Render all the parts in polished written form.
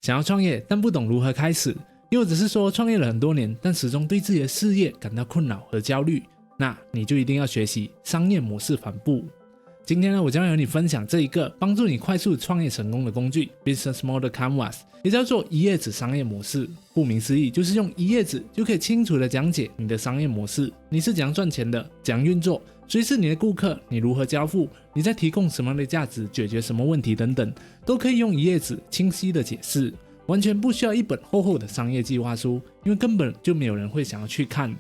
想要创业但不懂如何开始，又或者是说创业了很多年但始终对自己的事业感到困扰和焦虑，那你就一定要学习商业模式反步。今天呢，我将和你分享这一个帮助你快速创业成功的工具 Business Model Canvas， 也叫做一页纸商业模式。顾名思义，就是用一页纸就可以清楚的讲解你的商业模式，你是怎样赚钱的，怎样运作，谁是你的顾客，你如何交付，你在提供什么样的价值，解决什么问题等等，都可以用一页纸清晰的解释，完全不需要一本厚厚的商业计划书，因为根本就没有人会想要去看。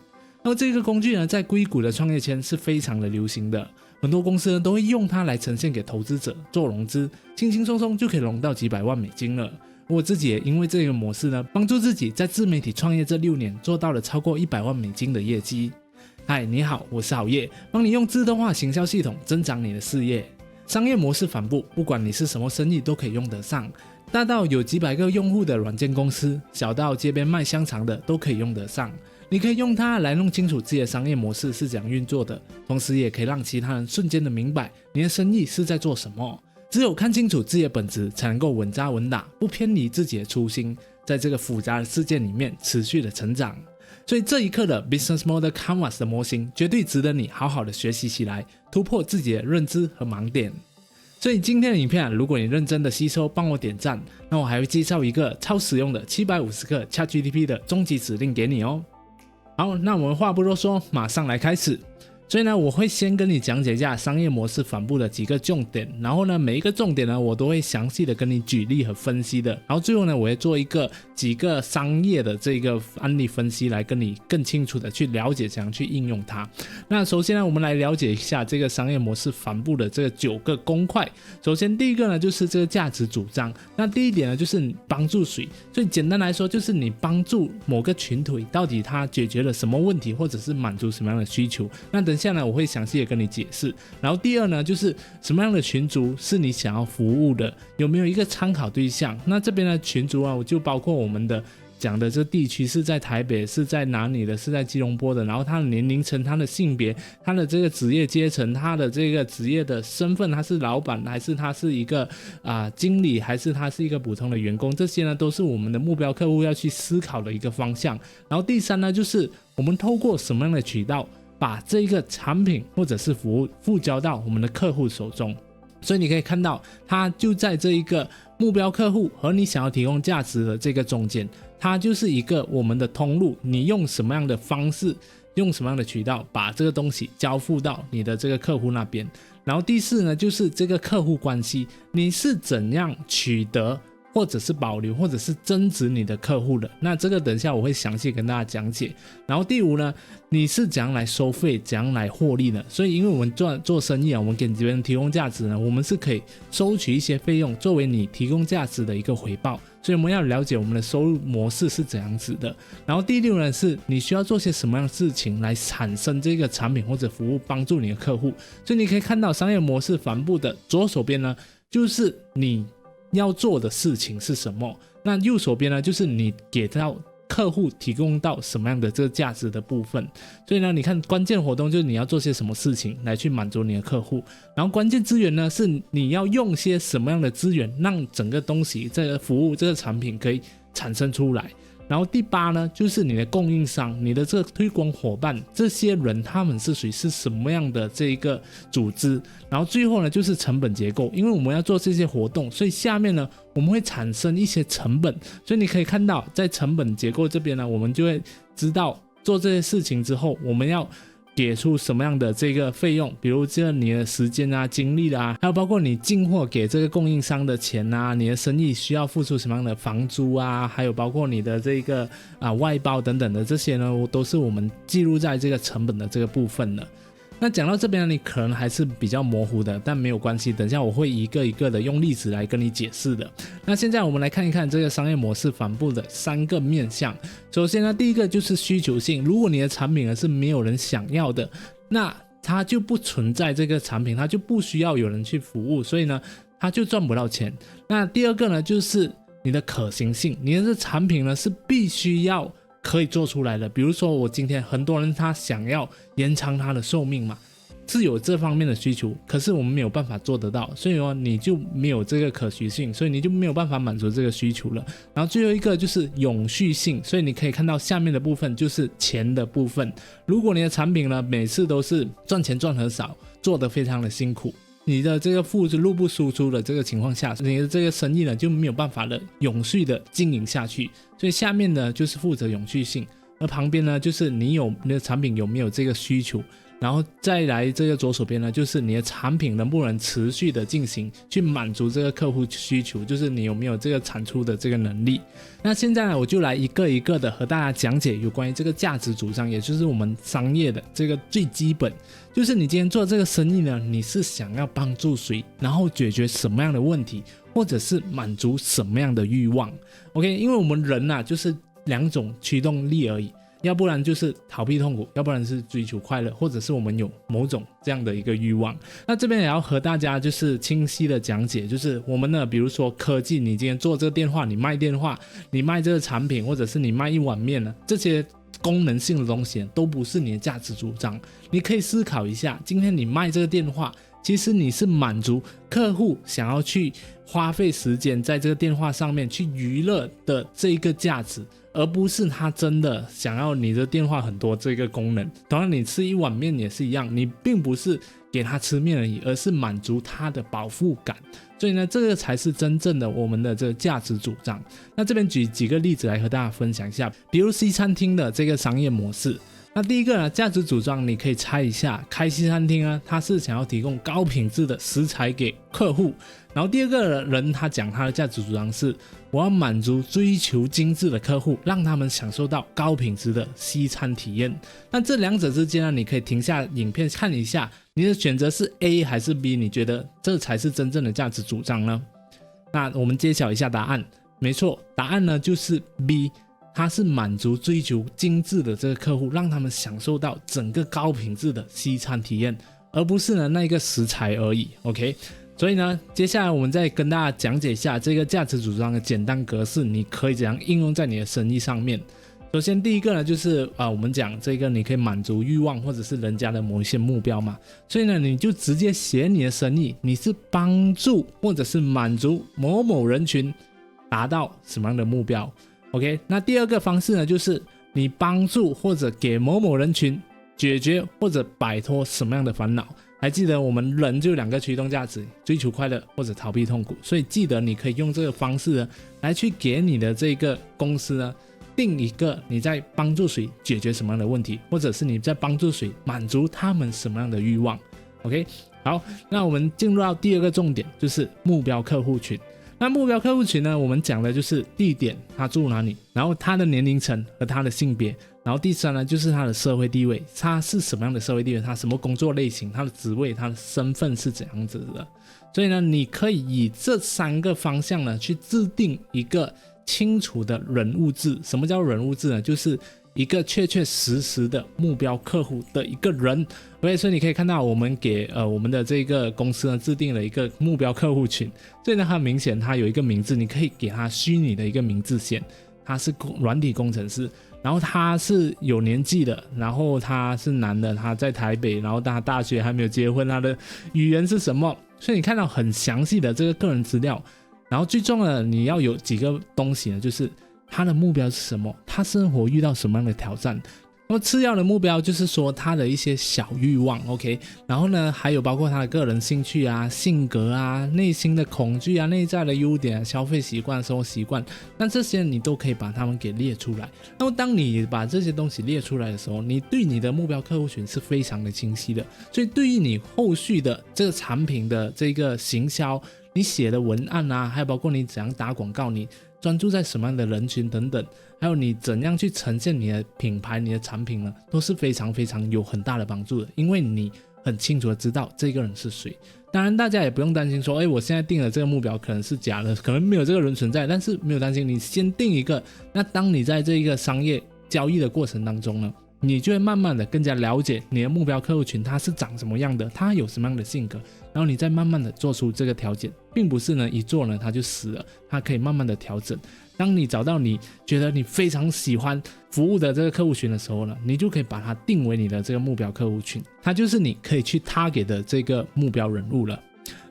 而这个工具呢，在硅谷的创业圈是非常的流行的，很多公司呢都会用它来呈现给投资者做融资，轻轻松松就可以融到几百万美金了。我自己也因为这个模式呢，帮助自己在自媒体创业这6年做到了超过100万美金的业绩。嗨，你好，我是郝烨，帮你用自动化行销系统增长你的事业。商业模式反步，不管你是什么生意都可以用得上，大到有几百个用户的软件公司，小到街边卖香肠的都可以用得上。你可以用它来弄清楚自己的商业模式是怎样运作的，同时也可以让其他人瞬间的明白你的生意是在做什么。只有看清楚自己的本质，才能够稳扎稳打，不偏离自己的初心，在这个复杂的世界里面持续的成长。所以这一刻的 Business Model Canvas 的模型绝对值得你好好的学习起来，突破自己的认知和盲点。所以今天的影片如果你认真的吸收，帮我点赞，那我还会介绍一个超实用的750个 ChatGPT 的终极指令给你哦。好，那我们话不多说，马上来开始。所以呢，我会先跟你讲解一下商业模式反步的几个重点，然后呢，每一个重点呢，我都会详细的跟你举例和分析的。然后最后呢，我会做几个商业的这个案例分析，来跟你更清楚的去了解怎样去应用它。那首先呢，我们来了解一下这个商业模式反步的这个9个公块。首先第一个呢，就是这个价值主张。那第一点呢，就是你帮助谁。所以简单来说，就是你帮助某个群体，到底他解决了什么问题，或者是满足什么样的需求。那等下呢，我会详细的跟你解释。然后第二呢，就是什么样的群族是你想要服务的，有没有一个参考对象。那这边的群族啊，我就包括我们的讲的这地区是在台北，是在哪里的，是在吉隆坡的，然后他的年龄层，他的性别，他的这个职业阶层，他的这个职业的身份，他是老板还是他是一个经理，还是他是一个普通的员工，这些呢都是我们的目标客户要去思考的一个方向。然后第三呢，就是我们透过什么样的渠道把这个产品或者是服务附交到我们的客户手中。所以你可以看到，它就在这一个目标客户和你想要提供价值的这个中间，它就是一个我们的通路。你用什么样的方式，用什么样的渠道把这个东西交付到你的这个客户那边。然后第四呢，就是这个客户关系，你是怎样取得或者是保留或者是增值你的客户的，那这个等一下我会详细跟大家讲解。然后第五呢，你是怎样来收费，怎样来获利的。所以因为我们做生意啊，我们给别人提供价值呢，我们是可以收取一些费用作为你提供价值的一个回报，所以我们要了解我们的收入模式是怎样子的。然后第六呢，是你需要做些什么样的事情来产生这个产品或者服务，帮助你的客户。所以你可以看到商业模式反步的左手边呢，就是你要做的事情是什么，那右手边呢，就是你给到客户提供到什么样的这个价值的部分。所以呢，你看关键活动就是你要做些什么事情来去满足你的客户，然后关键资源呢，是你要用些什么样的资源让整个东西这个服务这个产品可以产生出来。然后第8呢，就是你的供应商，你的这个推广伙伴，这些人他们是什么样的这一个组织。然后最后呢，就是成本结构，因为我们要做这些活动，所以下面呢我们会产生一些成本。所以你可以看到在成本结构这边呢，我们就会知道做这些事情之后我们要给出什么样的这个费用，比如这你的时间啊、精力啊，还有包括你进货给这个供应商的钱啊，你的生意需要付出什么样的房租啊，还有包括你的这个外包等等的，这些呢都是我们记录在这个成本的这个部分的。那讲到这边呢，你可能还是比较模糊的，但没有关系，等一下我会一个一个的用例子来跟你解释的。那现在我们来看一看这个商业模式反步的3个面向。首先呢，第一个就是需求性，如果你的产品呢是没有人想要的，那它就不存在这个产品，它就不需要有人去服务，所以呢它就赚不到钱。那第二个呢，就是你的可行性，你的这产品呢是必须要可以做出来的。比如说我今天很多人他想要延长他的寿命嘛，是有这方面的需求，可是我们没有办法做得到，所以说你就没有这个可取性，所以你就没有办法满足这个需求了。然后最后一个就是永续性，所以你可以看到下面的部分就是钱的部分。如果你的产品呢每次都是赚钱赚很少，做得非常的辛苦，你的这个入不敷出的这个情况下，你的这个生意呢就没有办法的永续的经营下去。所以下面呢就是负责永续性，而旁边呢就是你的产品有没有这个需求，然后再来这个左手边呢就是你的产品能不能持续的进行去满足这个客户需求，就是你有没有这个产出的这个能力。那现在呢我就来一个一个的和大家讲解有关于这个价值主张，也就是我们商业的这个最基本，就是你今天做这个生意呢，你是想要帮助谁，然后解决什么样的问题，或者是满足什么样的欲望。 OK， 因为我们人啊就是两种驱动力而已，要不然就是逃避痛苦，要不然是追求快乐，或者是我们有某种这样的一个欲望。那这边也要和大家就是清晰的讲解，就是我们呢比如说科技，你今天做这个电话，你卖电话，你卖这个产品，或者是你卖一碗面呢，这些功能性的东西都不是你的价值主张。你可以思考一下，今天你卖这个电话，其实你是满足客户想要去花费时间在这个电话上面去娱乐的这一个价值，而不是他真的想要你的电话很多这个功能。同样你吃一碗面也是一样，你并不是给他吃面而已，而是满足他的饱腹感。所以呢这个才是真正的我们的这个价值主张。那这边举几个例子来和大家分享一下，比如西餐厅的这个商业模式。那第一个呢，价值主张你可以猜一下，开西餐厅呢，他是想要提供高品质的食材给客户。然后第二个人他讲他的价值主张是，我要满足追求精致的客户，让他们享受到高品质的西餐体验。那这两者之间呢，你可以停下影片看一下，你的选择是 A 还是 B， 你觉得这才是真正的价值主张呢？那我们揭晓一下答案，没错，答案呢就是 B，它是满足追求精致的这个客户，让他们享受到整个高品质的西餐体验，而不是呢那个食材而已。 OK， 所以呢接下来我们再跟大家讲解一下这个价值主张的简单格式，你可以怎样应用在你的生意上面。首先第一个呢就是我们讲这个你可以满足欲望或者是人家的某一些目标嘛，所以呢你就直接写你的生意，你是帮助或者是满足某某人群达到什么样的目标。OK， 那第二个方式呢，就是你帮助或者给某某人群解决或者摆脱什么样的烦恼。还记得我们人就有两个驱动价值，追求快乐或者逃避痛苦，所以记得你可以用这个方式呢来去给你的这个公司呢定一个你在帮助谁解决什么样的问题，或者是你在帮助谁满足他们什么样的欲望。 OK， 好，那我们进入到第二个重点，就是目标客户群。那目标客户群呢，我们讲的就是地点，他住哪里，然后他的年龄层和他的性别，然后第三呢就是他的社会地位，他是什么样的社会地位，他什么工作类型，他的职位，他的身份是怎样子的。所以呢你可以以这三个方向呢去制定一个清楚的人物志。什么叫人物志呢？就是一个确确实实的目标客户的一个人。 OK， 所以你可以看到我们给我们的这个公司呢制定了一个目标客户群，所以呢它明显它有一个名字，你可以给它虚拟的一个名字先，他是软体工程师，然后他是有年纪的，然后他是男的，他在台北，然后他大学还没有结婚，他的语言是什么，所以你看到很详细的这个个人资料。然后最重要的你要有几个东西呢，就是他的目标是什么，他生活遇到什么样的挑战。那么次要的目标就是说他的一些小欲望 OK， 然后呢还有包括他的个人兴趣啊、性格啊、内心的恐惧啊、内在的优点啊、消费习惯、生活习惯，那这些你都可以把它们给列出来。那么当你把这些东西列出来的时候，你对你的目标客户群是非常的清晰的，所以对于你后续的这个产品的这个行销，你写的文案啊，还有包括你怎样打广告，你专注在什么样的人群等等，还有你怎样去呈现你的品牌、你的产品呢，都是非常非常有很大的帮助的，因为你很清楚的知道这个人是谁。当然大家也不用担心说我现在定了这个目标可能是假的，可能没有这个人存在，但是没有担心，你先定一个，那当你在这个商业交易的过程当中呢，你就会慢慢的更加了解你的目标客户群他是长什么样的，他有什么样的性格，然后你再慢慢的做出这个调整，并不是呢一做呢他就死了，他可以慢慢的调整。当你找到你觉得你非常喜欢服务的这个客户群的时候呢，你就可以把它定为你的这个目标客户群，它就是你可以去 target 的这个目标人物了。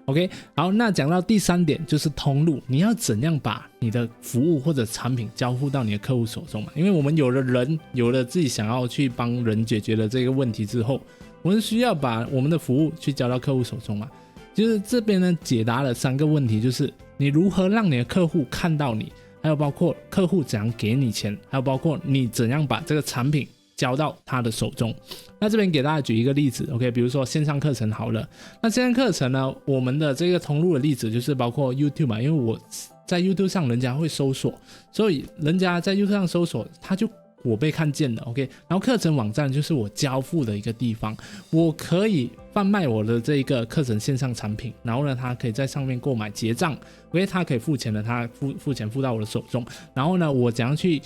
OK， 好，那讲到第3点就是通路，你要怎样把你的服务或者产品交付到你的客户手中嘛？因为我们有了人，有了自己想要去帮人解决的这个问题之后，我们需要把我们的服务去交到客户手中嘛。就是这边呢解答了3个问题，就是你如何让你的客户看到你，还有包括客户怎样给你钱，还有包括你怎样把这个产品交到他的手中。那这边给大家举一个例子 OK， 比如说线上课程好了，那线上课程呢，我们的这个通路的例子就是包括 YouTube 嘛，因为我在 YouTube 上人家会搜索，所以人家在 YouTube 上搜索，我被看见了 OK， 然后课程网站就是我交付的一个地方，我可以贩卖我的这个课程线上产品，然后呢他可以在上面购买结账 OK， 他可以付钱的，他付钱付到我的手中，然后呢我怎样去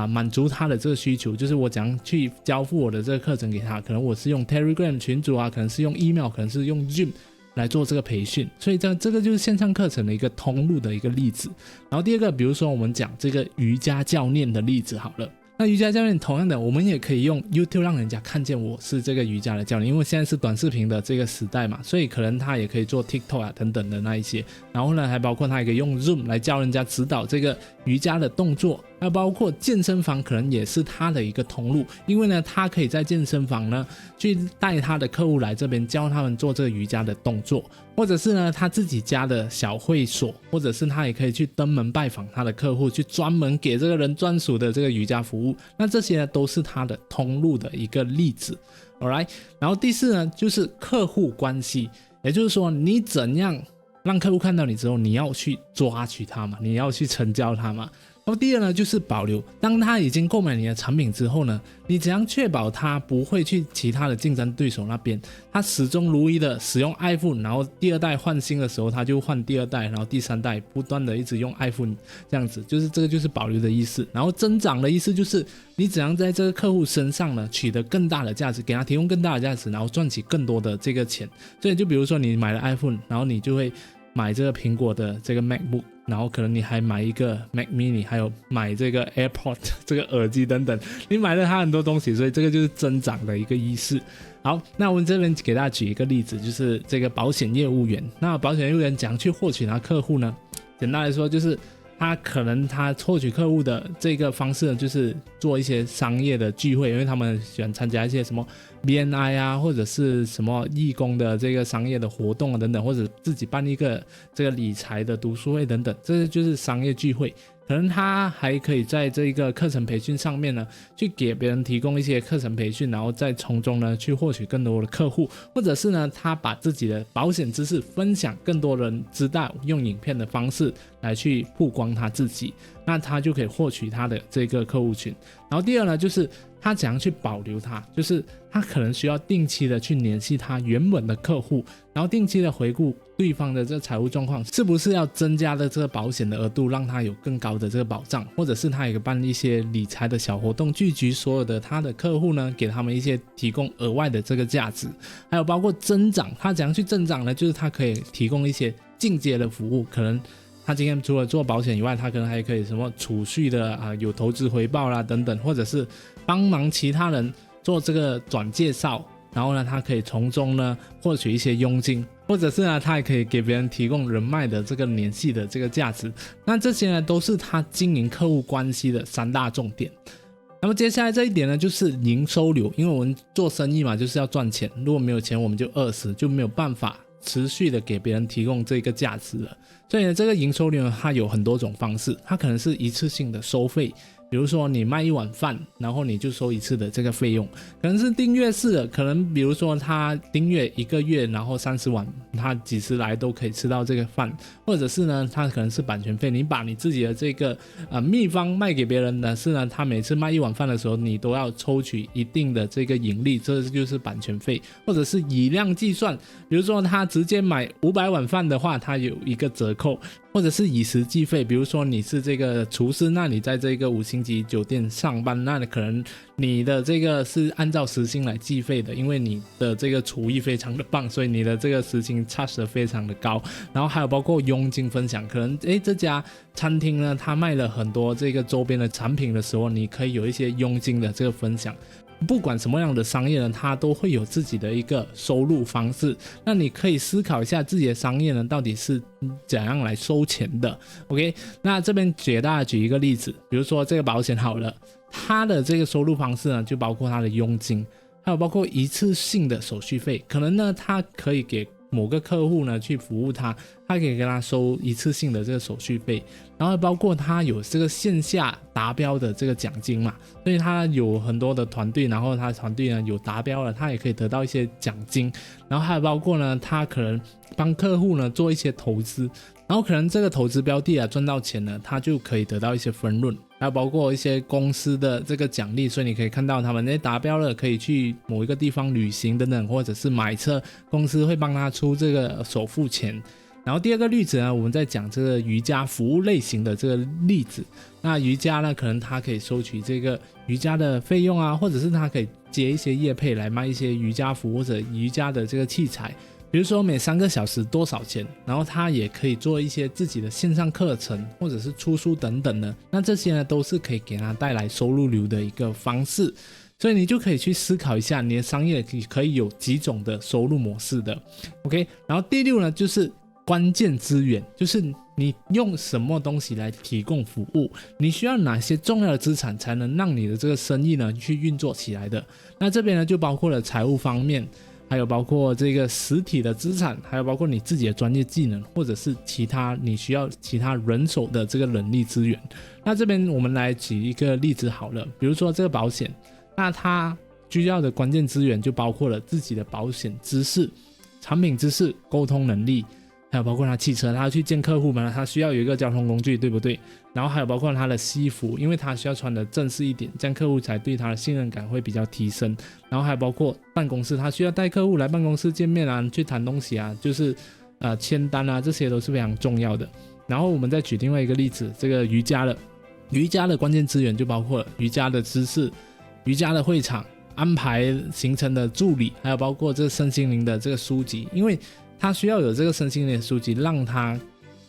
满足他的这个需求，就是我怎样去交付我的这个课程给他，可能我是用 Telegram 群组啊，可能是用 email， 可能是用 Zoom 来做这个培训，所以这个就是线上课程的一个通路的一个例子。然后第二个，比如说我们讲这个瑜伽教练的例子好了，那瑜伽教练同样的，我们也可以用 YouTube 让人家看见我是这个瑜伽的教练，因为现在是短视频的这个时代嘛，所以可能他也可以做 TikTok 啊等等的那一些，然后呢还包括他也可以用 Zoom 来教人家指导这个瑜伽的动作，还有包括健身房可能也是他的一个通路，因为呢他可以在健身房呢去带他的客户来这边教他们做这个瑜伽的动作，或者是呢他自己家的小会所，或者是他也可以去登门拜访他的客户，去专门给这个人专属的这个瑜伽服务，那这些呢都是他的通路的一个例子 Alright， 然后第4呢就是客户关系，也就是说你怎样让客户看到你之后，你要去抓取他嘛，你要去成交他嘛。然后第2呢就是保留，当他已经购买你的产品之后呢，你怎样确保他不会去其他的竞争对手那边，他始终如一的使用 iPhone， 然后第2代换新的时候他就换第2代，然后第3代不断的一直用 iPhone， 这样子，就是这个就是保留的意思。然后增长的意思就是你怎样在这个客户身上呢取得更大的价值，给他提供更大的价值，然后赚取更多的这个钱。所以就比如说你买了 iPhone， 然后你就会买这个苹果的这个 MacBook， 然后可能你还买一个 Mac Mini， 还有买这个 AirPod 这个耳机等等，你买了它很多东西，所以这个就是增长的一个意思。好，那我们这边给大家举一个例子，就是这个保险业务员。那保险业务员怎样去获取他客户呢？简单来说就是他获取客户的这个方式呢，就是做一些商业的聚会，因为他们喜欢参加一些什么 BNI 啊，或者是什么义工的这个商业的活动啊等等，或者自己办一个这个理财的读书会等等，这就是商业聚会。可能他还可以在这个课程培训上面呢，去给别人提供一些课程培训，然后再从中呢去获取更多的客户，或者是呢他把自己的保险知识分享更多人知道，用影片的方式来去曝光他自己，那他就可以获取他的这个客户群。然后第2呢就是他怎样去保留它，就是他可能需要定期的去联系他原本的客户，然后定期的回顾对方的这个财务状况，是不是要增加的这个保险的额度，让他有更高的这个保障，或者是他也可以办一些理财的小活动，聚集所有的他的客户呢，给他们一些提供额外的这个价值。还有包括增长，他怎样去增长呢？就是他可以提供一些进阶的服务，可能他今天除了做保险以外，他可能还可以什么储蓄的有投资回报啦等等，或者是帮忙其他人做这个转介绍，然后呢他可以从中呢获取一些佣金，或者是呢他也可以给别人提供人脉的这个联系的这个价值。那这些呢都是他经营客户关系的3大重点。那么接下来这一点呢就是营收流，因为我们做生意嘛就是要赚钱，如果没有钱我们就饿死，就没有办法持续的给别人提供这个价值了。所以呢这个营收流呢它有很多种方式，它可能是一次性的收费，比如说你卖一碗饭，然后你就收一次的这个费用，可能是订阅式的，可能比如说他订阅1个月，然后30碗，他几时来都可以吃到这个饭，或者是呢他可能是版权费，你把你自己的这个秘方卖给别人，但是呢他每次卖1碗饭的时候你都要抽取一定的这个盈利，这就是版权费，或者是以量计算，比如说他直接买500碗饭的话，他有一个折扣，或者是以时计费，比如说你是这个厨师，那你在这个5星级酒店上班，那可能你的这个是按照时薪来计费的，因为你的这个厨艺非常的棒，所以你的这个时薪 charge 得非常的高。然后还有包括佣金分享，可能这家餐厅呢，它卖了很多这个周边的产品的时候，你可以有一些佣金的这个分享。不管什么样的商业呢，它都会有自己的一个收入方式。那你可以思考一下自己的商业呢，到底是怎样来收钱的。OK， 那这边给大家举一个例子，比如说这个保险好了，它的这个收入方式呢，就包括它的佣金，还有包括一次性的手续费。可能呢，它可以给某个客户呢去服务他可以跟他收一次性的这个手续费，然后包括他有这个线下达标的这个奖金嘛，所以他有很多的团队，然后他的团队呢有达标了，他也可以得到一些奖金。然后还有包括呢，他可能帮客户呢做一些投资，然后可能这个投资标的赚到钱了，他就可以得到一些分润。还有包括一些公司的这个奖励，所以你可以看到他们达标了可以去某一个地方旅行等等，或者是买车，公司会帮他出这个首付钱。然后第二个例子呢，我们在讲这个瑜伽服务类型的这个例子。那瑜伽呢，可能他可以收取这个瑜伽的费用啊，或者是他可以接一些业配来卖一些瑜伽服或者瑜伽的这个器材。比如说每3个小时多少钱，然后他也可以做一些自己的线上课程或者是出书等等的，那这些呢都是可以给他带来收入流的一个方式。所以你就可以去思考一下你的商业可以有几种的收入模式的。 OK， 然后第6呢就是关键资源，就是你用什么东西来提供服务，你需要哪些重要的资产才能让你的这个生意呢去运作起来的。那这边呢就包括了财务方面，还有包括这个实体的资产，还有包括你自己的专业技能，或者是其他你需要其他人手的这个人力资源。那这边我们来举一个例子好了，比如说这个保险，那它需要的关键资源就包括了自己的保险知识、产品知识、沟通能力，还有包括他汽车，他要去见客户嘛，他需要有一个交通工具，对不对？然后还有包括他的西服，因为他需要穿的正式一点，这样客户才对他的信任感会比较提升。然后还有包括办公室，他需要带客户来办公室见面啊，去谈东西啊，就是签单啊，这些都是非常重要的。然后我们再举另外一个例子，这个瑜伽的关键资源就包括瑜伽的知识、瑜伽的会场、安排行程的助理，还有包括这身心灵的这个书籍，因为他需要有这个身心灵的书籍，让他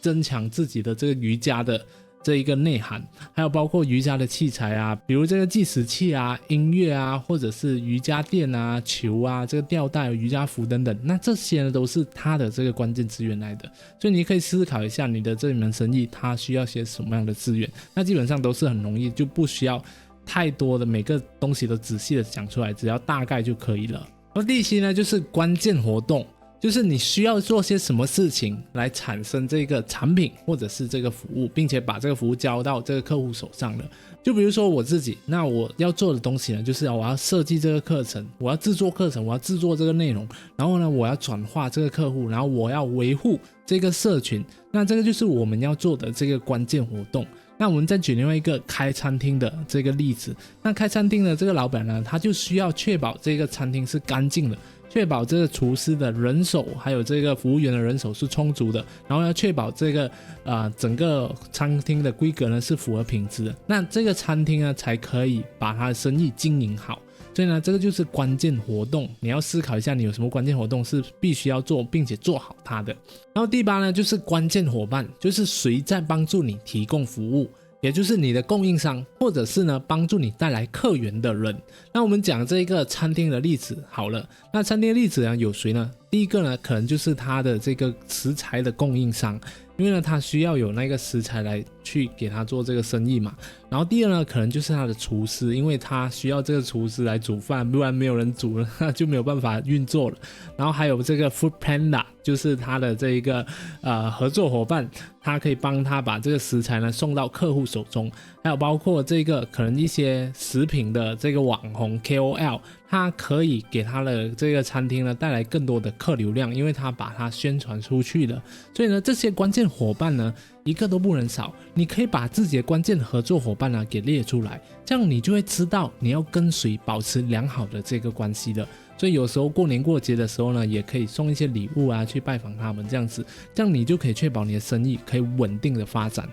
增强自己的这个瑜伽的这一个内涵，还有包括瑜伽的器材啊，比如这个计时器啊、音乐啊，或者是瑜伽垫啊、球啊、这个吊带、瑜伽服等等，那这些呢都是他的这个关键资源来的。所以你可以思考一下你的这门生意它需要些什么样的资源，那基本上都是很容易，就不需要太多的每个东西都仔细的讲出来，只要大概就可以了。而第7呢就是关键活动，就是你需要做些什么事情来产生这个产品或者是这个服务，并且把这个服务交到这个客户手上的。就比如说我自己，那我要做的东西呢，就是我要设计这个课程，我要制作课程，我要制作这个内容，然后呢我要转化这个客户，然后我要维护这个社群，那这个就是我们要做的这个关键活动。那我们再举另外一个开餐厅的这个例子，那开餐厅的这个老板呢，他就需要确保这个餐厅是干净的，确保这个厨师的人手还有这个服务员的人手是充足的，然后要确保这个整个餐厅的规格呢是符合品质的，那这个餐厅呢才可以把它的生意经营好。所以呢这个就是关键活动，你要思考一下你有什么关键活动是必须要做并且做好它的。然后第8呢就是关键伙伴，就是谁在帮助你提供服务，也就是你的供应商，或者是呢帮助你带来客源的人。那我们讲这个餐厅的例子好了，那餐厅的例子呢有谁呢？第一个呢可能就是他的这个食材的供应商，因为呢他需要有那个食材来去给他做这个生意嘛。然后第2呢可能就是他的厨师，因为他需要这个厨师来煮饭，不然没有人煮了那就没有办法运作了。然后还有这个 Food Panda， 就是他的这一个合作伙伴，他可以帮他把这个食材呢送到客户手中。还有包括这个可能一些食品的这个网红 KOL，它可以给它的这个餐厅呢带来更多的客流量，因为它把它宣传出去了。所以呢，这些关键伙伴呢一个都不能少，你可以把自己的关键合作伙伴呢给列出来，这样你就会知道你要跟谁保持良好的这个关系了。所以有时候过年过节的时候呢，也可以送一些礼物啊去拜访他们，这样子，这样你就可以确保你的生意可以稳定的发展。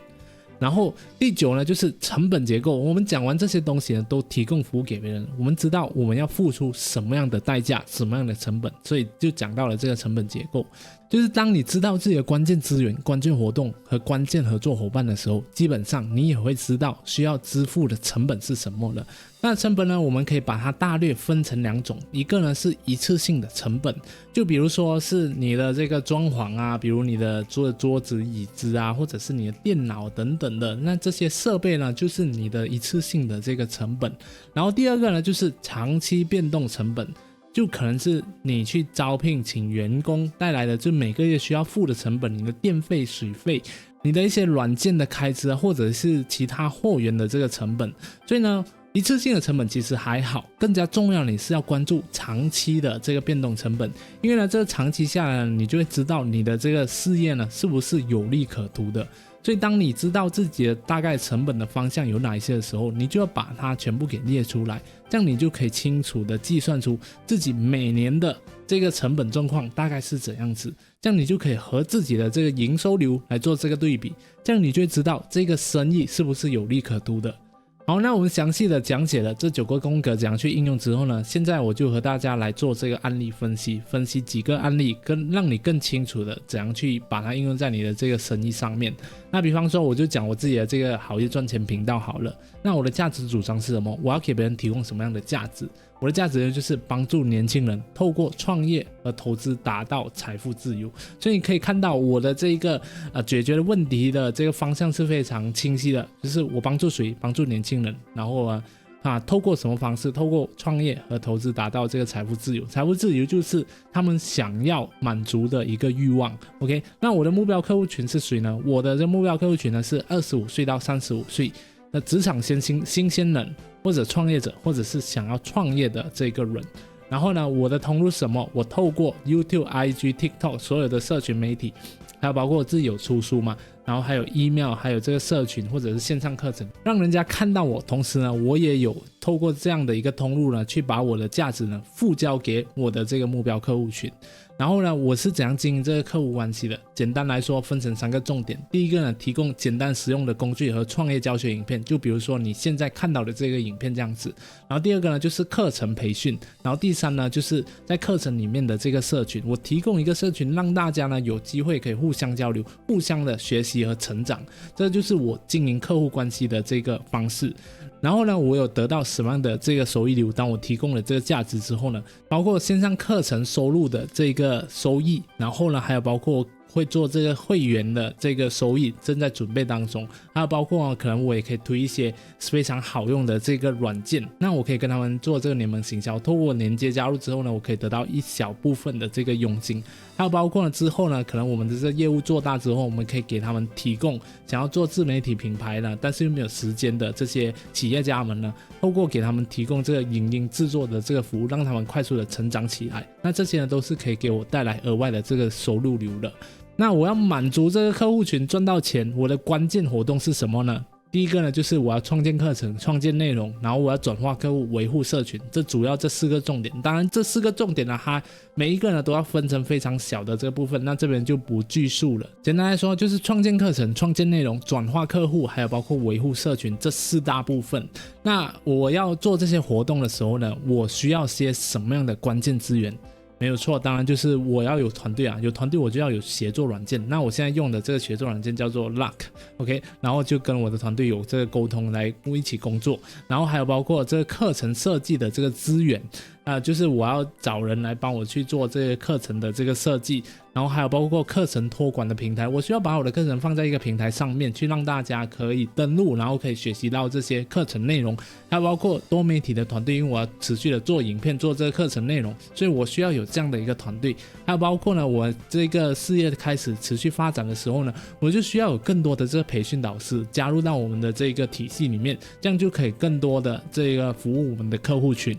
然后第9呢，就是成本结构。我们讲完这些东西呢，都提供服务给别人，我们知道我们要付出什么样的代价，什么样的成本，所以就讲到了这个成本结构。就是当你知道自己的关键资源、关键活动和关键合作伙伴的时候，基本上你也会知道需要支付的成本是什么了。那成本呢，我们可以把它大略分成2种，一个呢是一次性的成本，就比如说是你的这个装潢啊，比如你的桌子、椅子啊，或者是你的电脑等等的，那这些设备呢，就是你的一次性的这个成本。然后第二个呢，就是长期变动成本。就可能是你去招聘请员工带来的，就每个月需要付的成本，你的电费、水费，你的一些软件的开支啊，或者是其他货源的这个成本。所以呢，一次性的成本其实还好，更加重要的你是要关注长期的这个变动成本，因为呢，这个长期下来你就会知道你的这个事业呢是不是有利可图的。所以当你知道自己的大概成本的方向有哪一些的时候，你就要把它全部给列出来，这样你就可以清楚的计算出自己每年的这个成本状况大概是怎样子，这样你就可以和自己的这个营收流来做这个对比，这样你就会知道这个生意是不是有利可图的。好，那我们详细的讲解了这9个宫格怎样去应用之后呢，现在我就和大家来做这个案例分析，分析几个案例，让你更清楚的怎样去把它应用在你的这个生意上面。那比方说我就讲我自己的这个好业赚钱频道好了，那我的价值主张是什么？我要给别人提供什么样的价值？我的价值就是帮助年轻人透过创业和投资达到财富自由。所以你可以看到我的这个解决的问题的这个方向是非常清晰的，就是我帮助谁？帮助年轻人，然后透过什么方式？透过创业和投资达到这个财富自由。财富自由就是他们想要满足的一个欲望。OK， 那我的目标客户群是谁呢？我的这目标客户群呢是25岁到35岁的职场新鲜人，或者创业者，或者是想要创业的这个人。然后呢，我的通路是什么？我透过 YouTube、IG、TikTok 所有的社群媒体，还有包括我自己有出书嘛，然后还有 email， 还有这个社群或者是线上课程，让人家看到我。同时呢，我也有透过这样的一个通路呢，去把我的价值呢附交给我的这个目标客户群。然后呢，我是怎样经营这个客户关系的？简单来说，分成3个重点。第一个呢，提供简单实用的工具和创业教学影片，就比如说你现在看到的这个影片这样子。然后第二个呢，就是课程培训。然后第3呢，就是在课程里面的这个社群，我提供一个社群，让大家呢有机会可以互相交流，互相的学习和成长。这就是我经营客户关系的这个方式。然后呢，我有得到什么样的这个收益流？当我提供了这个价值之后呢，包括线上课程收入的这个收益，然后呢，还有包括会做这个会员的这个收益正在准备当中，还有包括可能我也可以推一些非常好用的这个软件，那我可以跟他们做这个联盟行销，透过连接加入之后呢，我可以得到一小部分的这个佣金。还有包括呢之后呢，可能我们的这个业务做大之后，我们可以给他们提供想要做自媒体品牌呢，但是又没有时间的这些企业家们呢，透过给他们提供这个影音制作的这个服务，让他们快速的成长起来。那这些呢都是可以给我带来额外的这个收入流的。那我要满足这个客户群赚到钱，我的关键活动是什么呢？第一个呢，就是我要创建课程、创建内容，然后我要转化客户、维护社群，这主要这4个重点。当然这4个重点呢，它每一个呢都要分成非常小的这个部分，那这边就不赘述了。简单来说，就是创建课程、创建内容、转化客户，还有包括维护社群这4大部分。那我要做这些活动的时候呢，我需要些什么样的关键资源？没有错，当然就是我要有团队啊，有团队我就要有协作软件。那我现在用的这个协作软件叫做 Luck，OK， 然后就跟我的团队有这个沟通来一起工作，然后还有包括这个课程设计的这个资源。就是我要找人来帮我去做这个课程的这个设计，然后还有包括课程托管的平台，我需要把我的课程放在一个平台上面，去让大家可以登录，然后可以学习到这些课程内容。还有包括多媒体的团队，因为我要持续的做影片，做这个课程内容，所以我需要有这样的一个团队。还有包括呢，我这个事业开始持续发展的时候呢，我就需要有更多的这个培训导师加入到我们的这个体系里面，这样就可以更多的这个服务我们的客户群。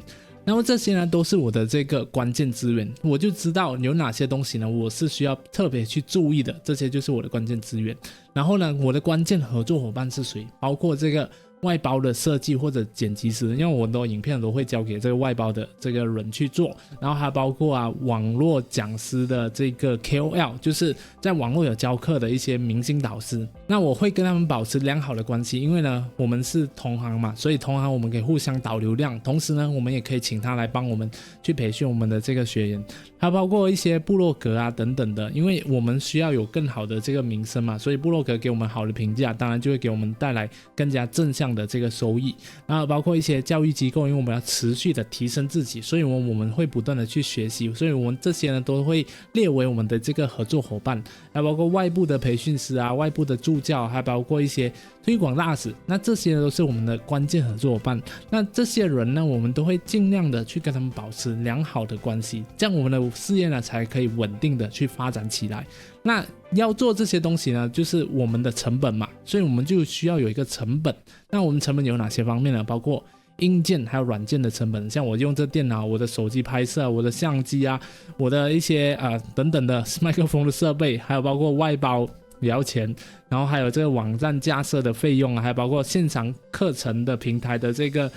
然后这些呢都是我的这个关键资源，我就知道有哪些东西呢我是需要特别去注意的，这些就是我的关键资源。然后呢我的关键合作伙伴是谁，包括这个外包的设计或者剪辑师，因为我的影片都会交给这个外包的这个人去做。然后还包括网络讲师的这个 KOL， 就是在网络有教课的一些明星导师，那我会跟他们保持良好的关系，因为呢我们是同行嘛，所以同行我们可以互相导流量，同时呢我们也可以请他来帮我们去培训我们的这个学员。还包括一些部落格啊等等的，因为我们需要有更好的这个名声嘛，所以部落格给我们好的评价，当然就会给我们带来更加正向的这个收益。然后包括一些教育机构，因为我们要持续的提升自己，所以我们会不断的去学习，所以我们这些呢都会列为我们的这个合作伙伴。还包括外部的培训师啊，外部的助教，还包括一些推广大使，那这些都是我们的关键合作伙伴。那这些人呢我们都会尽量的去跟他们保持良好的关系，这样我们的事业呢才可以稳定的去发展起来。那要做这些东西呢就是我们的成本嘛，所以我们就需要有一个成本。那我们成本有哪些方面呢？包括硬件还有软件的成本，像我用这电脑，我的手机拍摄，我的相机啊，我的一些等等的麦克风的设备，还有包括外包也要钱，然后还有这个网站架设的费用，还有包括线上课程的平台的这个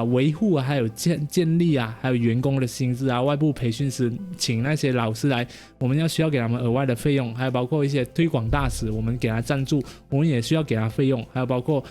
维护啊，还有建立啊，还有员工的薪资啊，外部培训师请那些老师来，我们需要给他们额外的费用，还有包括一些推广大使，我们给他赞助，我们也需要给他费用，还有包括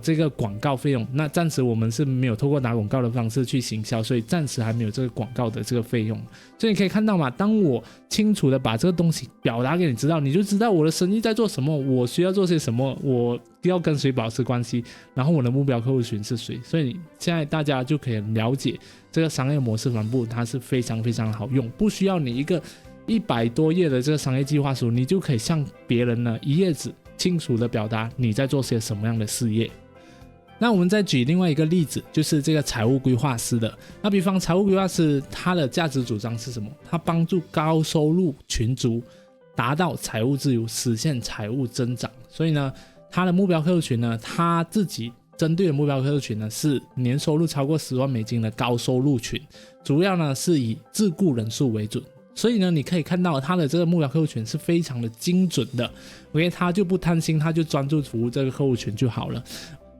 这个广告费用。那暂时我们是没有透过打广告的方式去行销，所以暂时还没有这个广告的这个费用。所以你可以看到嘛，当我清楚的把这个东西表达给你知道，你就知道我的生意在做什么，我需要做些什么，我要跟谁保持关系，然后我的目标客户群是谁。所以现在大家就可以了解这个商业模式帆布它是非常非常好用，不需要你一个100多页的这个商业计划书，你就可以向别人呢一页纸清楚的表达你在做些什么样的事业。那我们再举另外一个例子，就是这个财务规划师的。那比方财务规划师他的价值主张是什么？他帮助高收入群族达到财务自由，实现财务增长。所以呢他的目标客户群呢，他自己针对的目标客户群呢是年收入超过10万美金的高收入群，主要呢是以自雇人数为准。所以呢你可以看到他的这个目标客户群是非常的精准的 OK， 他就不贪心，他就专注服务这个客户群就好了。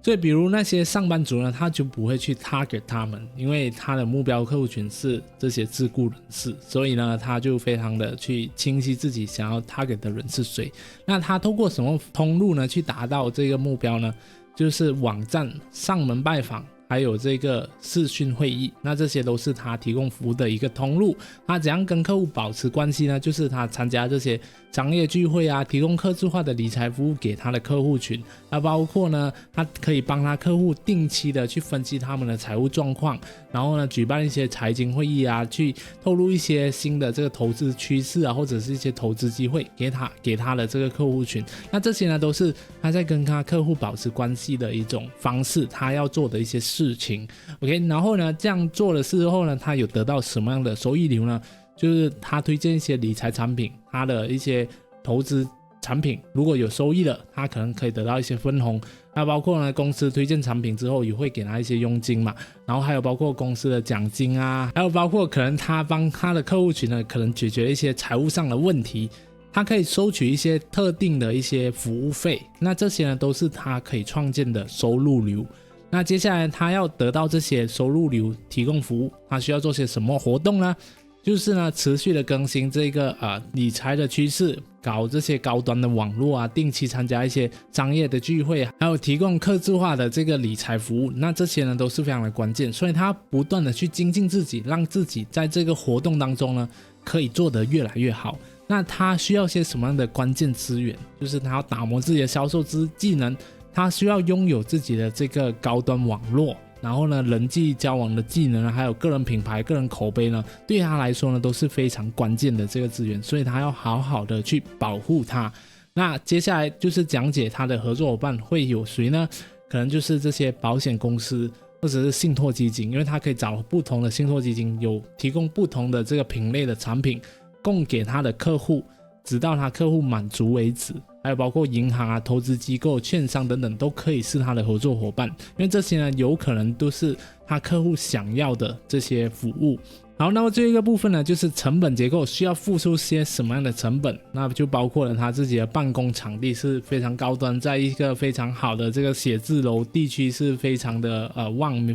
所以比如那些上班族呢，他就不会去 target 他们，因为他的目标客户群是这些自雇人士，所以呢他就非常的去清晰自己想要 target 的人是谁。那他透过什么通路呢去达到这个目标呢？就是网站、上门拜访还有这个视讯会议，那这些都是他提供服务的一个通路。他怎样跟客户保持关系呢？就是他参加这些商业聚会啊，提供客制化的理财服务给他的客户群。那包括呢，他可以帮他客户定期的去分析他们的财务状况，然后呢，举办一些财经会议啊，去透露一些新的这个投资趋势啊，或者是一些投资机会给他的这个客户群。那这些呢，都是他在跟他客户保持关系的一种方式，他要做的一些事情。OK， 然后呢，这样做了事后呢，他有得到什么样的收益流呢？就是他推荐一些理财产品，他的一些投资产品如果有收益了，他可能可以得到一些分红。那包括呢，公司推荐产品之后也会给他一些佣金嘛，然后还有包括公司的奖金啊，还有包括可能他帮他的客户群呢，可能解决一些财务上的问题，他可以收取一些特定的一些服务费。那这些呢，都是他可以创建的收入流。那接下来他要得到这些收入流，提供服务，他需要做些什么活动呢？就是呢，持续的更新这个理财的趋势，搞这些高端的网络啊，定期参加一些商业的聚会，还有提供客制化的这个理财服务。那这些呢都是非常的关键，所以他不断的去精进自己，让自己在这个活动当中呢可以做得越来越好。那他需要些什么样的关键资源？就是他要打磨自己的销售技能，他需要拥有自己的这个高端网络，然后呢，人际交往的技能，还有个人品牌、个人口碑呢，对他来说呢都是非常关键的这个资源，所以他要好好的去保护它。那接下来就是讲解他的合作伙伴会有谁呢？可能就是这些保险公司或者是信托基金，因为他可以找不同的信托基金，有提供不同的这个品类的产品供给他的客户，直到他客户满足为止。还有包括银行啊、投资机构、券商等等都可以是他的合作伙伴，因为这些呢有可能都是他客户想要的这些服务。好，那么最后一个部分呢，就是成本结构需要付出些什么样的成本，那就包括了他自己的办公场地是非常高端，在一个非常好的这个写字楼地区是非常的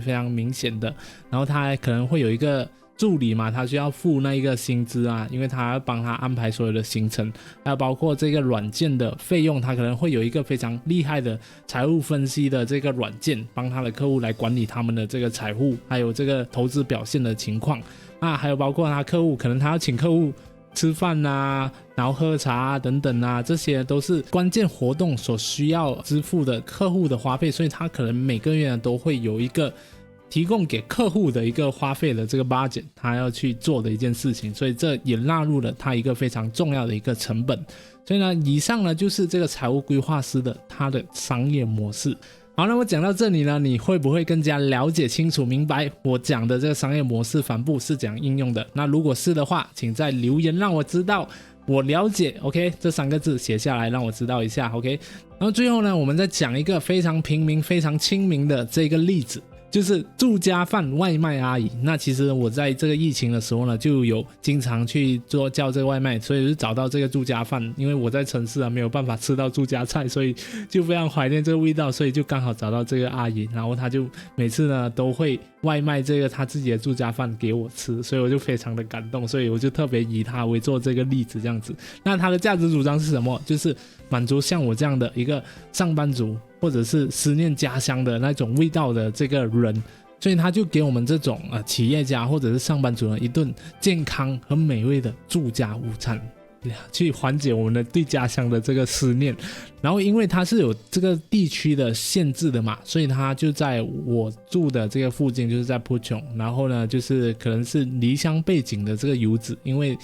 非常明显的，然后他还可能会有一个助理嘛，他需要付那一个薪资啊，因为他要帮他安排所有的行程，还有包括这个软件的费用，他可能会有一个非常厉害的财务分析的这个软件，帮他的客户来管理他们的这个财务，还有这个投资表现的情况。那还有包括他客户可能他要请客户吃饭啊，然后喝茶啊等等啊，这些都是关键活动所需要支付的客户的花费，所以他可能每个月呢都会有一个提供给客户的一个花费的这个 budget， 他要去做的一件事情，所以这也纳入了他一个非常重要的一个成本。所以呢，以上呢就是这个财务规划师的他的商业模式。好，那么讲到这里呢，你会不会更加了解清楚明白我讲的这个商业模式帆布是怎样应用的？那如果是的话，请在留言让我知道我了解 OK 这3个字写下来让我知道一下 OK。 然后最后呢，我们再讲一个非常平民非常亲民的这个例子，就是住家饭外卖阿姨。那其实我在这个疫情的时候呢，就有经常去叫这个外卖，所以就找到这个住家饭。因为我在城市啊没有办法吃到住家菜，所以就非常怀念这个味道，所以就刚好找到这个阿姨，然后她就每次呢都会外卖这个她自己的住家饭给我吃，所以我就非常的感动，所以我就特别以她为做这个例子这样子。那她的价值主张是什么？就是满足像我这样的一个上班族，或者是思念家乡的那种味道的这个人，所以他就给我们这种企业家或者是上班族呢一顿健康和美味的住家午餐，去缓解我们的对家乡的这个思念。然后因为它是有这个地区的限制的嘛，所以它就在我住的这个附近，就是在普琼，然后呢就是可能是离乡背景的这个游子，因为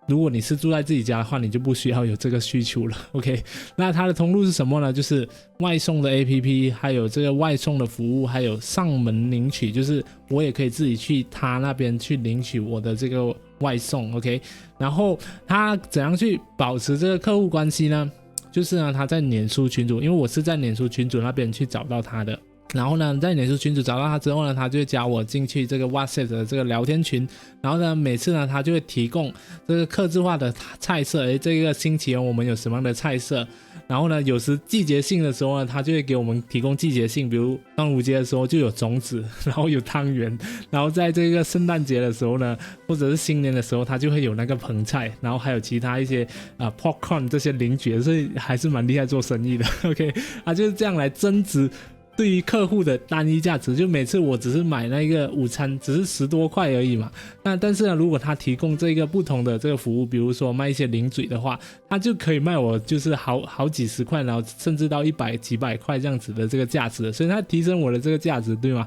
如果你是住在自己家的话，你就不需要有这个需求了 OK。 那它的通路是什么呢？就是外送的 APP， 还有这个外送的服务，还有上门领取，就是我也可以自己去他那边去领取我的这个外送 OK。 然后他怎样去保持这个客户关系呢？就是呢他在脸书群组，因为我是在脸书群组那边去找到他的，然后呢在脸书群组找到他之后呢，他就会加我进去这个 WhatsApp 的这个聊天群，然后呢每次呢他就会提供这个客制化的菜色，这个星期我们有什么样的菜色，然后呢有时季节性的时候呢他就会给我们提供季节性，比如端午节的时候就有粽子，然后有汤圆，然后在这个圣诞节的时候呢，或者是新年的时候他就会有那个盆菜，然后还有其他一些popcorn 这些零嘴，所以还是蛮厉害做生意的 OK。 就是这样来增值对于客户的单一价值，就每次我只是买那个午餐只是10多块而已嘛，那但是呢如果他提供这个不同的这个服务，比如说卖一些零嘴的话，他就可以卖我就是好几十块，然后甚至到100几百块这样子的这个价值，所以他提升我的这个价值，对吗？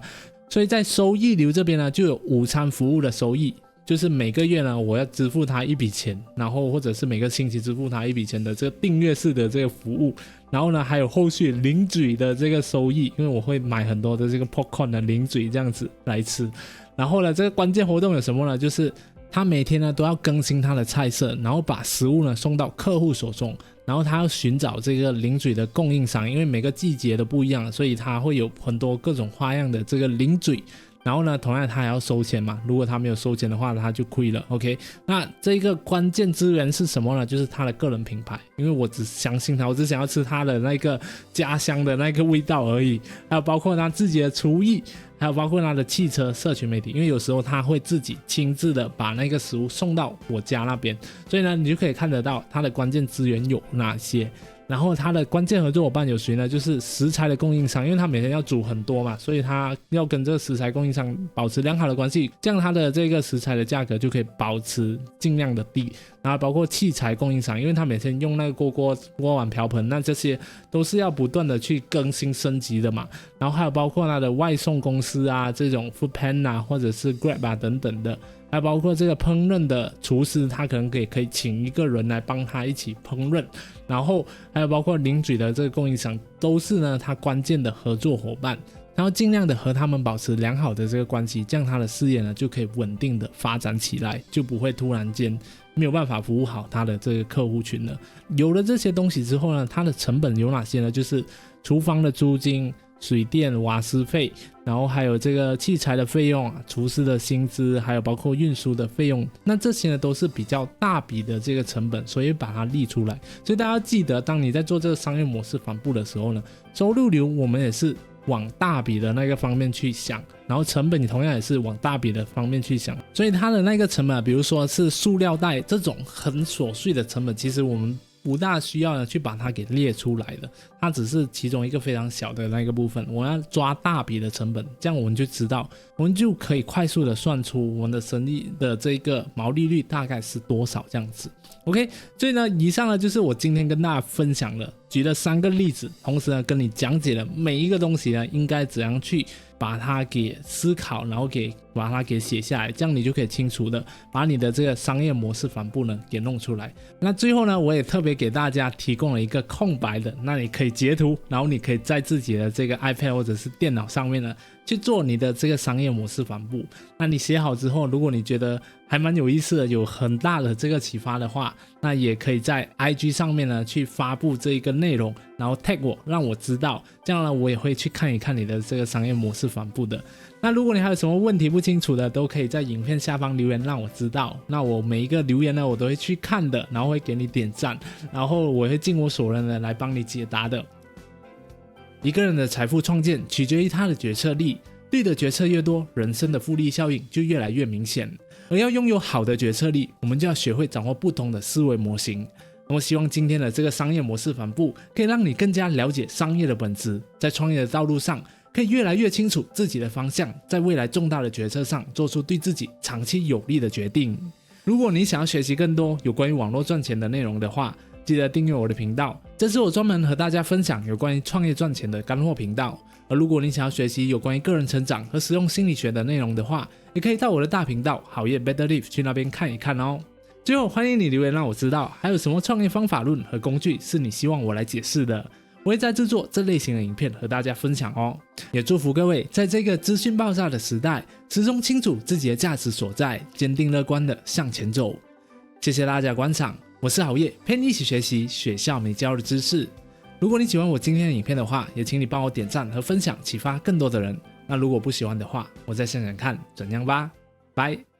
所以在收益流这边呢就有午餐服务的收益，就是每个月呢我要支付他一笔钱，然后或者是每个星期支付他一笔钱的这个订阅式的这个服务，然后呢还有后续零嘴的这个收益，因为我会买很多的这个 popcorn 的零嘴这样子来吃。然后呢这个关键活动有什么呢？就是他每天呢都要更新他的菜色，然后把食物呢送到客户手中，然后他要寻找这个零嘴的供应商，因为每个季节都不一样，所以他会有很多各种花样的这个零嘴，然后呢同样他还要收钱嘛，如果他没有收钱的话他就亏了 OK。 那这个关键资源是什么呢？就是他的个人品牌，因为我只相信他，我只想要吃他的那个家乡的那个味道而已，还有包括他自己的厨艺，还有包括他的汽车社群媒体，因为有时候他会自己亲自的把那个食物送到我家那边，所以呢你就可以看得到他的关键资源有哪些。然后他的关键合作伙伴有谁呢？就是食材的供应商，因为他每天要煮很多嘛，所以他要跟这个食材供应商保持良好的关系，这样他的这个食材的价格就可以保持尽量的低。然后包括器材供应商，因为他每天用那个锅碗瓢盆，那这些都是要不断的去更新升级的嘛。然后还有包括他的外送公司啊，这种 Foodpanda 或者是 Grab 啊等等的，还有包括这个烹饪的厨师，他可能可以请一个人来帮他一起烹饪，然后还有包括零嘴的这个供应商，都是呢他关键的合作伙伴，然后尽量的和他们保持良好的这个关系，这样他的事业呢就可以稳定的发展起来，就不会突然间没有办法服务好他的这个客户群了。有了这些东西之后呢，它的成本有哪些呢？就是厨房的租金、水电、瓦斯费，然后还有这个器材的费用、厨师的薪资，还有包括运输的费用。那这些呢都是比较大笔的这个成本，所以把它列出来。所以大家要记得，当你在做这个商业模式反哺的时候呢，收入流我们也是往大笔的那个方面去想，然后成本你同样也是往大笔的方面去想。所以它的那个成本，比如说是塑料袋这种很琐碎的成本，其实我们不大需要呢去把它给列出来的，它只是其中一个非常小的那个部分。我要抓大笔的成本，这样我们就知道，我们就可以快速的算出我们的生意的这个毛利率大概是多少这样子。OK， 所以呢，以上呢就是我今天跟大家分享的，举了3个例子，同时呢跟你讲解了每一个东西呢应该怎样去把它给思考，然后把它给写下来，这样你就可以清楚的把你的这个商业模式反哺呢给弄出来。那最后呢，我也特别给大家提供了一个空白的，那你可以截图，然后你可以在自己的这个 iPad 或者是电脑上面呢去做你的这个商业模式反哺。那你写好之后，如果你觉得还蛮有意思的，有很大的这个启发的话，那也可以在 IG 上面呢去发布这一个内容，然后 tag 我，让我知道，这样呢我也会去看一看你的这个商业模式反哺的。那如果你还有什么问题不清楚的，都可以在影片下方留言让我知道，那我每一个留言呢我都会去看的，然后会给你点赞，然后我会尽我所能的来帮你解答的。一个人的财富创建取决于他的决策力，对的决策越多，人生的复利效应就越来越明显。而要拥有好的决策力，我们就要学会掌握不同的思维模型。那么希望今天的这个商业模式反哺可以让你更加了解商业的本质，在创业的道路上可以越来越清楚自己的方向，在未来重大的决策上做出对自己长期有利的决定。如果你想要学习更多有关于网络赚钱的内容的话，记得订阅我的频道，这是我专门和大家分享有关于创业赚钱的干货频道。而如果你想要学习有关于个人成长和实用心理学的内容的话，也可以到我的大频道好业 Better Live 去那边看一看哦。最后欢迎你留言让我知道还有什么创业方法论和工具是你希望我来解释的，我会在制作这类型的影片和大家分享哦。也祝福各位在这个资讯爆炸的时代，始终清楚自己的价值所在，坚定乐观的向前走。谢谢大家观赏，我是好业，陪你一起学习学校没教的知识。如果你喜欢我今天的影片的话，也请你帮我点赞和分享，启发更多的人。那如果不喜欢的话，我再想想看怎样吧。拜。